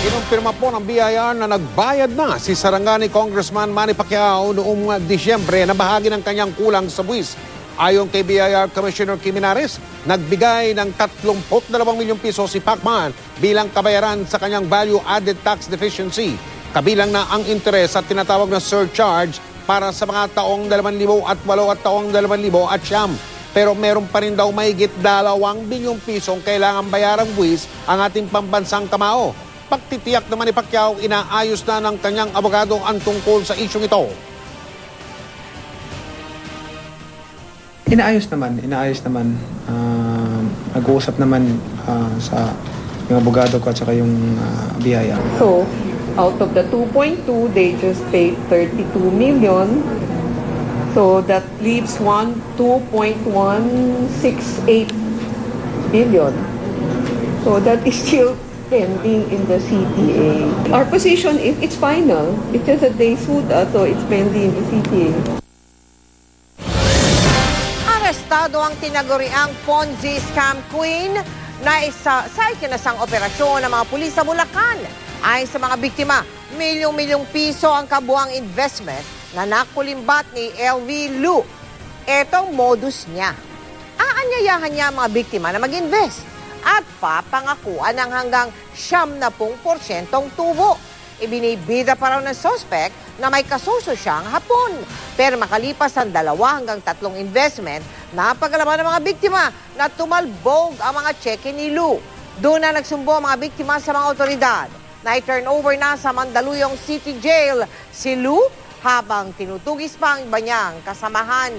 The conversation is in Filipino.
Kinumpirma po ng BIR na nagbayad na si Sarangani Congressman Manny Pacquiao noong Disyembre na bahagi ng kanyang kulang sa buwis. Ayon kay BIR Commissioner Kim Inares, nagbigay ng 32 milyong piso si Pacman bilang kabayaran sa kanyang value-added tax deficiency. Kabilang na ang interes at tinatawag na surcharge para sa mga taong 2008 at taong 2009. Pero meron pa rin daw mahigit 2 bilyong pisong kailangan bayarang buwis ang ating pambansang kamao. Pagtitiyak naman ni Pacquiao, inaayos na ng kanyang abogado ang tungkol sa isyong ito. Inaayos naman. Nag-uusap naman sa yung abogado ko at saka yung BIR. So, out of the 2.2, they just paid 32 million. So, that leaves 2.168 billion. So, that is still pending in the CTA. Our position, it's final. It's just that they sued us, so it's pending in the CTA. Arestado ang tinaguriang Ponzi scam queen na sa ikinasang operasyon ng mga pulis sa Bulacan. Ayon sa mga biktima, milyong-milyong piso ang kabuang investment na nakulimbat ni LV Lu. Etong modus niya. Aanyayahan niya ang mga biktima na mag-invest at papangakuan ng hanggang 70% tubo. Ibinibida pa raw ng suspect na may kasuso siyang hapon. Pero makalipas ang 2 hanggang 3 investment, napagalaman ng mga biktima na tumalbog ang mga cheque ni Lu. Doon na nagsumbo ang mga biktima sa mga otoridad. Na-turn over na sa Mandaluyong City Jail si Lu habang tinutugis pa ang iba niyang kasamahan.